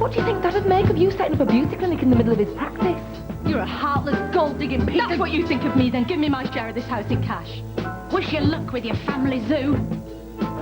What do you think Dad'd make of you setting up a beauty clinic in the middle of his practice? You're a heartless, gold-digging piece. That's what you think of me, then. Give me my share of this house in cash. Wish you luck with your family zoo.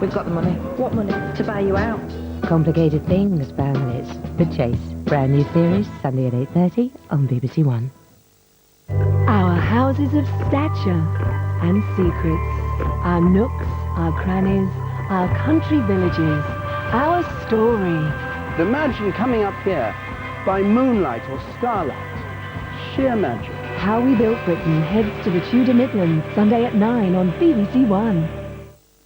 We've got the money. What money? To buy you out. Complicated Things, families. The Chase. Brand new series, Sunday at 8:30 on BBC One. Our houses of stature and secrets. Our nooks, our crannies, our country villages. Our story. Imagine coming up here by moonlight or starlight. Sheer magic. How We Built Britain heads to the Tudor Midlands, Sunday at 9 on BBC One.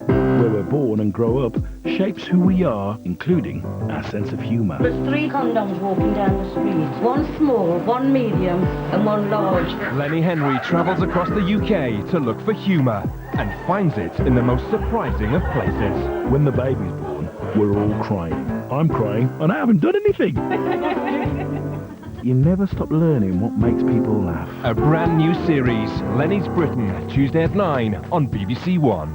Where we're born and grow up shapes who we are, including our sense of humour. There's 3 condoms walking down the street. 1 small, 1 medium and 1 large. Lenny Henry travels across the UK to look for humour and finds it in the most surprising of places. When the baby's born, we're all crying. I'm crying and I haven't done anything. You never stop learning what makes people laugh. A brand new series, Lenny's Britain, Tuesday at 9 on BBC One.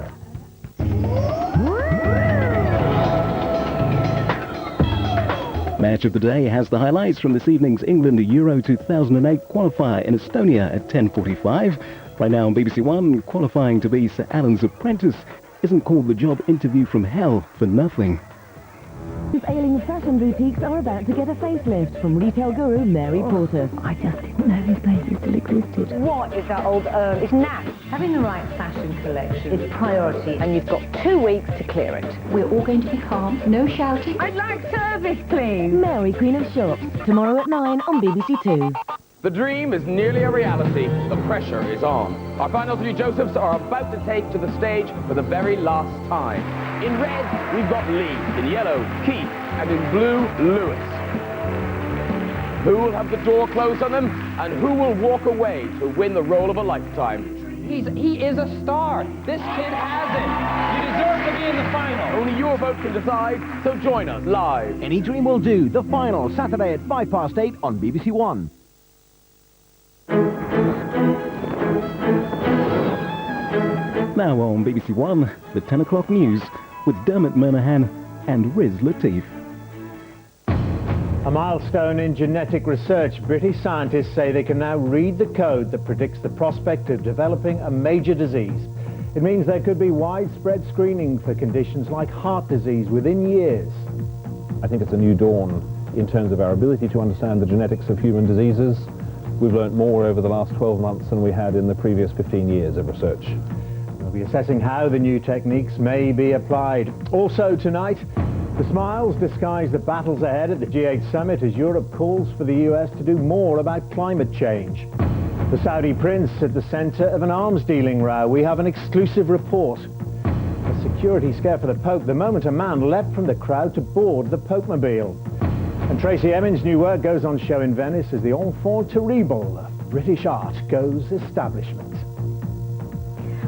Match of the Day has the highlights from this evening's England Euro 2008 qualifier in Estonia at 10:45. Right now on BBC One, qualifying to be Sir Alan's apprentice isn't called the job interview from hell for nothing. Ailing fashion boutiques are about to get a facelift from retail guru Mary Porter. I just didn't know these places still existed. What is that old It's naff. Having the right fashion collection is priority, and you've got 2 weeks to clear it. We're all going to be calm. No shouting. I'd like service, please. Mary, Queen of Shops, tomorrow at 9 on BBC Two. The dream is nearly a reality. The pressure is on. Our final 3 Josephs are about to take to the stage for the very last time. In red, we've got Lee. In yellow, Keith. And in blue, Lewis. Who will have the door closed on them? And who will walk away to win the role of a lifetime? He is a star. This kid has it. You deserve to be in the final. Only your vote can decide, so join us live. Any Dream Will Do, the final, Saturday at 8:05 on BBC One. Now on BBC One, the 10 o'clock news with Dermot Murnaghan and Riz Latif. A milestone in genetic research. British scientists say they can now read the code that predicts the prospect of developing a major disease. It means there could be widespread screening for conditions like heart disease within years. I think it's a new dawn in terms of our ability to understand the genetics of human diseases. We've learnt more over the last 12 months than we had in the previous 15 years of research. We'll be assessing how the new techniques may be applied. Also tonight, the smiles disguise the battles ahead at the G8 summit as Europe calls for the US to do more about climate change. The Saudi prince at the centre of an arms dealing row. We have an exclusive report. A security scare for the Pope the moment a man leapt from the crowd to board the Pope-mobile. And Tracy Emin's new work goes on show in Venice as the enfant terrible of British art goes establishment.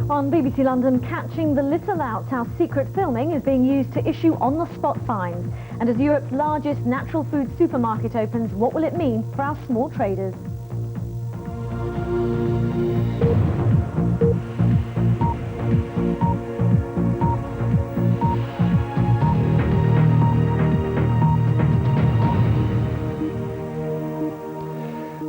On BBC London, catching the little out, how secret filming is being used to issue on-the-spot fines. And as Europe's largest natural food supermarket opens, what will it mean for our small traders?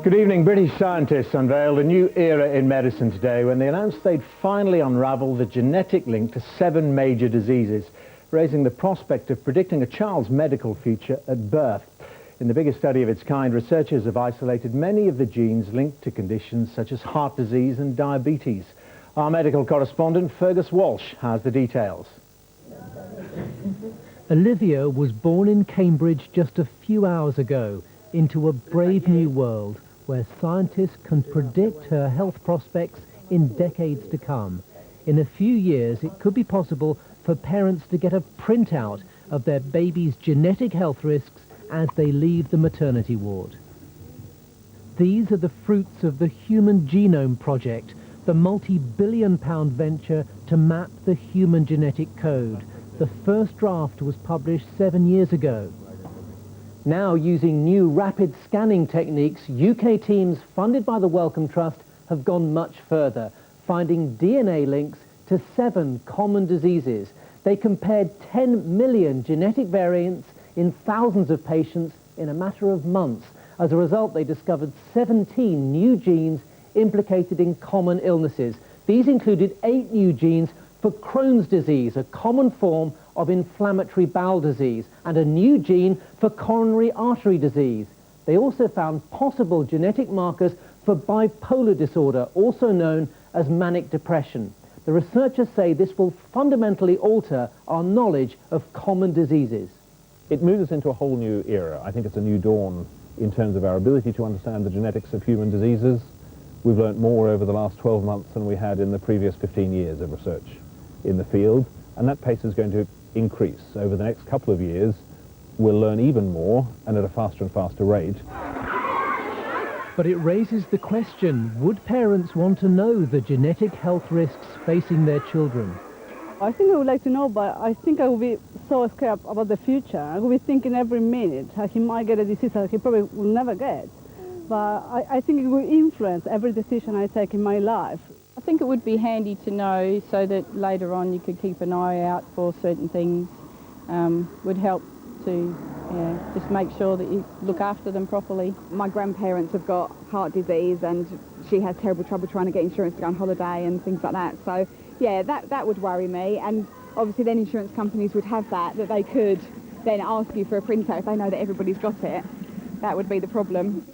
Good evening. British scientists unveiled a new era in medicine today when they announced they'd finally unravelled the genetic link to 7 major diseases, raising the prospect of predicting a child's medical future at birth. In the biggest study of its kind, researchers have isolated many of the genes linked to conditions such as heart disease and diabetes. Our medical correspondent, Fergus Walsh, has the details. Olivia was born in Cambridge just a few hours ago into a brave new world where scientists can predict her health prospects in decades to come. In a few years, it could be possible for parents to get a printout of their baby's genetic health risks as they leave the maternity ward. These are the fruits of the Human Genome Project, the multi-billion-pound venture to map the human genetic code. The first draft was published 7 years ago. Now, using new rapid scanning techniques, UK teams funded by the Wellcome Trust have gone much further, finding DNA links to 7 common diseases. They compared 10 million genetic variants in thousands of patients in a matter of months. As a result, they discovered 17 new genes implicated in common illnesses. These included 8 new genes for Crohn's disease, a common form of inflammatory bowel disease, and a new gene for coronary artery disease. They also found possible genetic markers for bipolar disorder, also known as manic depression. The researchers say this will fundamentally alter our knowledge of common diseases. It moves us into a whole new era. I think it's a new dawn in terms of our ability to understand the genetics of human diseases. We've learnt more over the last 12 months than we had in the previous 15 years of research in the field, and that pace is going to increase. Over the next couple of years, we'll learn even more and at a faster and faster rate. But it raises the question, would parents want to know the genetic health risks facing their children? I think I would like to know, but I think I will be so scared about the future. I will be thinking every minute how he might get a disease that he probably will never get. But I think it will influence every decision I take in my life. I think it would be handy to know so that later on you could keep an eye out for certain things. Would help to just make sure that you look after them properly. My grandparents have got heart disease and she has terrible trouble trying to get insurance to go on holiday and things like that. So yeah, that would worry me. And obviously then insurance companies would have that they could then ask you for a printout if they know that everybody's got it. That would be the problem.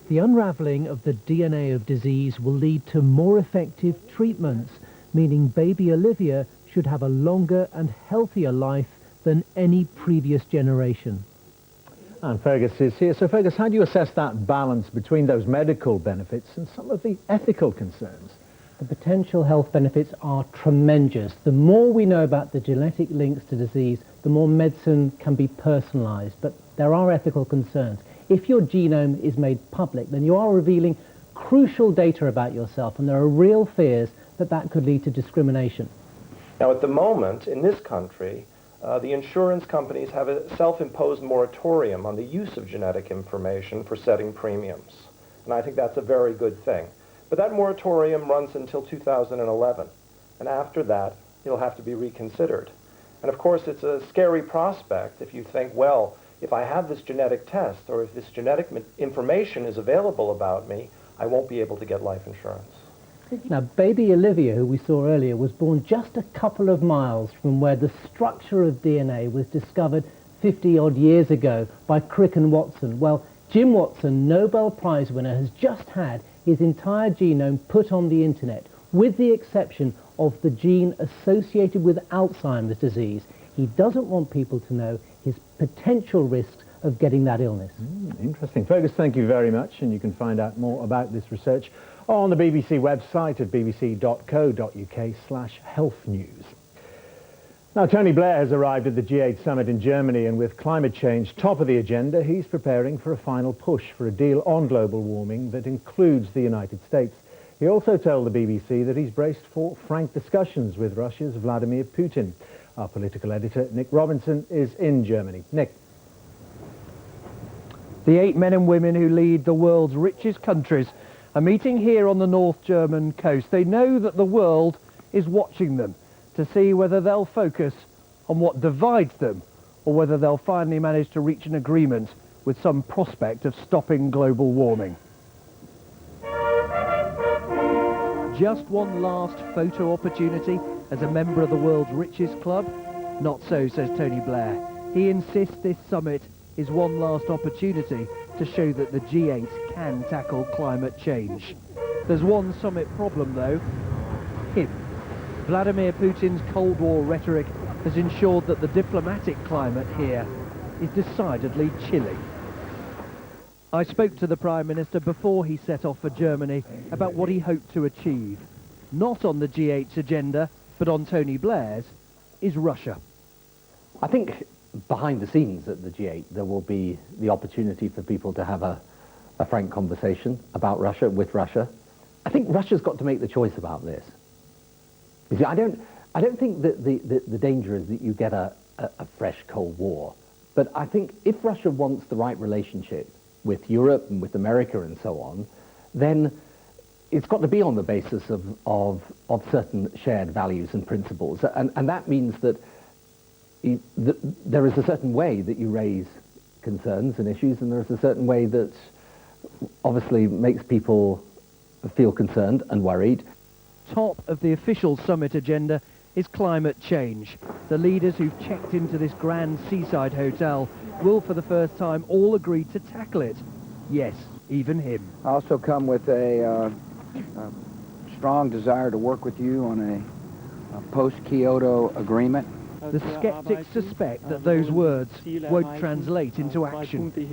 The unravelling of the DNA of disease will lead to more effective treatments, meaning baby Olivia should have a longer and healthier life than any previous generation. And Fergus is here. So Fergus, how do you assess that balance between those medical benefits and some of the ethical concerns? The potential health benefits are tremendous. The more we know about the genetic links to disease, the more medicine can be personalised. But there are ethical concerns. If your genome is made public, then you are revealing crucial data about yourself, and there are real fears that that could lead to discrimination. Now, at the moment, in this country, the insurance companies have a self-imposed moratorium on the use of genetic information for setting premiums. And I think that's a very good thing. But that moratorium runs until 2011. And after that, it'll have to be reconsidered. And of course, it's a scary prospect if you think, well, if I have this genetic test or if this genetic information is available about me, I won't be able to get life insurance. Now, baby Olivia, who we saw earlier, was born just a couple of miles from where the structure of DNA was discovered 50-odd years ago by Crick and Watson. Well, Jim Watson, Nobel Prize winner, has just had his entire genome put on the internet, with the exception of the gene associated with Alzheimer's disease. He doesn't want people to know his potential risks of getting that illness. Interesting. Fergus, thank you very much, and you can find out more about this research on the BBC website at bbc.co.uk/health-news. Now, Tony Blair has arrived at the G8 summit in Germany, and with climate change top of the agenda, he's preparing for a final push for a deal on global warming that includes the United States. He also told the BBC that he's braced for frank discussions with Russia's Vladimir Putin. Our political editor, Nick Robinson, is in Germany. Nick. The 8 men and women who lead the world's richest countries are meeting here on the North German coast. They know that the world is watching them to see whether they'll focus on what divides them or whether they'll finally manage to reach an agreement with some prospect of stopping global warming. Just one last photo opportunity as a member of the world's richest club? Not so, says Tony Blair. He insists this summit is one last opportunity to show that the G8 can tackle climate change. There's one summit problem, though. Him. Vladimir Putin's Cold War rhetoric has ensured that the diplomatic climate here is decidedly chilly. I spoke to the Prime Minister before he set off for Germany about what he hoped to achieve. Not on the G8's agenda, but on Tony Blair's, is Russia. I think behind the scenes at the G8 there will be the opportunity for people to have a frank conversation about Russia, with Russia. I think Russia's got to make the choice about this. You see, I don't think that the danger is that you get a fresh Cold War. But I think if Russia wants the right relationship with Europe and with America and so on, then it's got to be on the basis of certain shared values and principles. And that means that there is a certain way that you raise concerns and issues, and there's a certain way that obviously makes people feel concerned and worried. Top of the official summit agenda is climate change. The leaders who've checked into this grand seaside hotel will for the first time all agree to tackle it. Yes, even him. I also come with a strong desire to work with you on a post-Kyoto agreement. The skeptics suspect that those words won't translate into action. Is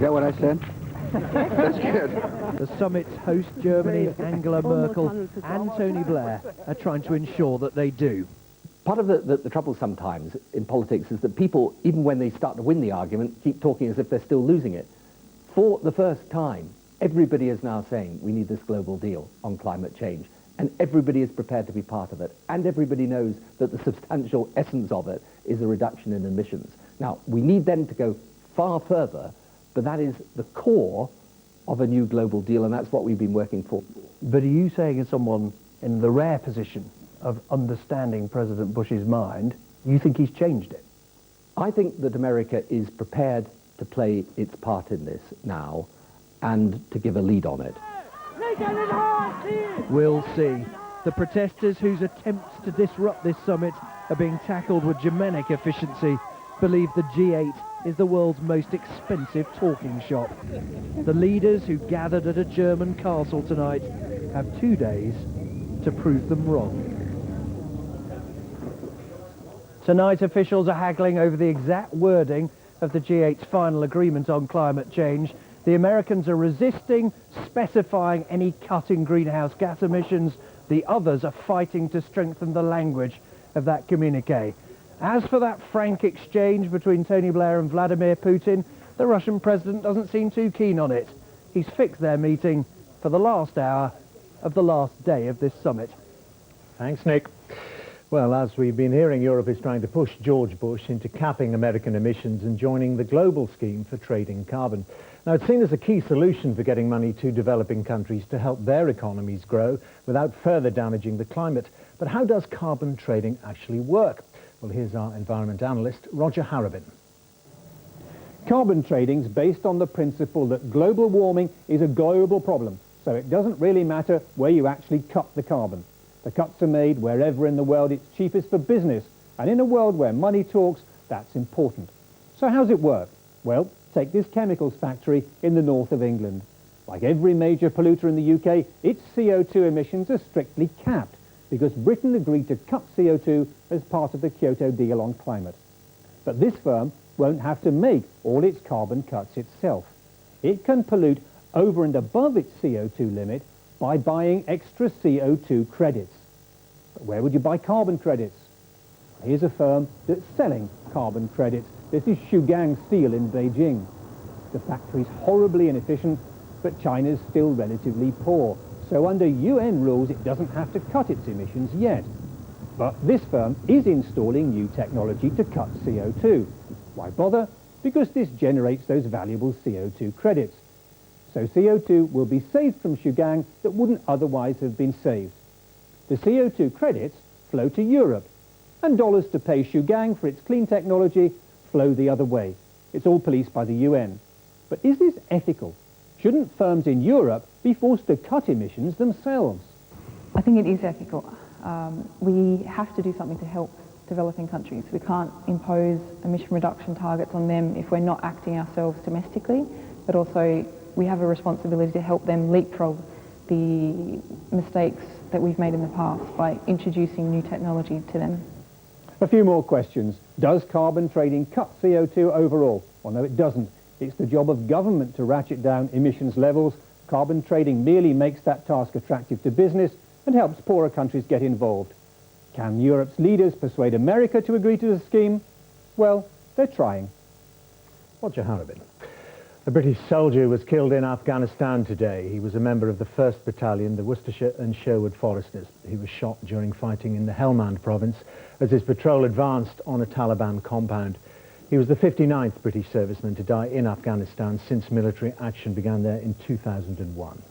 that what I said? That's good. The summit's host Germany, Angela Merkel and Tony Blair are trying to ensure that they do. Part of the trouble sometimes in politics is that people, even when they start to win the argument, keep talking as if they're still losing it. For the first time, everybody is now saying we need this global deal on climate change, and everybody is prepared to be part of it, and everybody knows that the substantial essence of it is a reduction in emissions. Now, we need them to go far further, but that is the core of a new global deal, and that's what we've been working for. But are you saying, as someone in the rare position of understanding President Bush's mind, you think he's changed it? I think that America is prepared to play its part in this now and to give a lead on it. We'll see. The protesters whose attempts to disrupt this summit are being tackled with Germanic efficiency believe the G8 is the world's most expensive talking shop. The leaders who gathered at a German castle tonight have 2 days to prove them wrong. Tonight, officials are haggling over the exact wording of the G8's final agreement on climate change. The Americans are resisting specifying any cut in greenhouse gas emissions. The others are fighting to strengthen the language of that communique. As for that frank exchange between Tony Blair and Vladimir Putin, the Russian president doesn't seem too keen on it. He's fixed their meeting for the last hour of the last day of this summit. Thanks, Nick. Well, as we've been hearing, Europe is trying to push George Bush into capping American emissions and joining the global scheme for trading carbon. Now, it's seen as a key solution for getting money to developing countries to help their economies grow without further damaging the climate. But how does carbon trading actually work? Well, here's our environment analyst, Roger Harrabin. Carbon trading's based on the principle that global warming is a global problem, so it doesn't really matter where you actually cut the carbon. The cuts are made wherever in the world it's cheapest for business, and in a world where money talks, that's important. So how's it work? Well, take this chemicals factory in the north of England. Like every major polluter in the UK, its CO2 emissions are strictly capped, because Britain agreed to cut CO2 as part of the Kyoto deal on climate. But this firm won't have to make all its carbon cuts itself. It can pollute over and above its CO2 limit by buying extra CO2 credits. But where would you buy carbon credits? Here's a firm that's selling carbon credits. This is Shugang Steel in Beijing. The factory's horribly inefficient, but China's still relatively poor. So under UN rules, it doesn't have to cut its emissions yet. But this firm is installing new technology to cut CO2. Why bother? Because this generates those valuable CO2 credits. So CO2 will be saved from Shugang that wouldn't otherwise have been saved. The CO2 credits flow to Europe, and dollars to pay Shugang for its clean technology flow the other way. It's all policed by the UN. But is this ethical? Shouldn't firms in Europe be forced to cut emissions themselves? I think it is ethical. We have to do something to help developing countries. We can't impose emission reduction targets on them if we're not acting ourselves domestically, but also we have a responsibility to help them leapfrog the mistakes that we've made in the past by introducing new technology to them. A few more questions. Does carbon trading cut CO2 overall? Well, no, it doesn't. It's the job of government to ratchet down emissions levels. Carbon trading merely makes that task attractive to business and helps poorer countries get involved. Can Europe's leaders persuade America to agree to the scheme? Well, they're trying. Roger Harrabin. A British soldier was killed in Afghanistan today. He was a member of the 1st Battalion, the Worcestershire and Sherwood Foresters. He was shot during fighting in the Helmand province as his patrol advanced on a Taliban compound. He was the 59th British serviceman to die in Afghanistan since military action began there in 2001.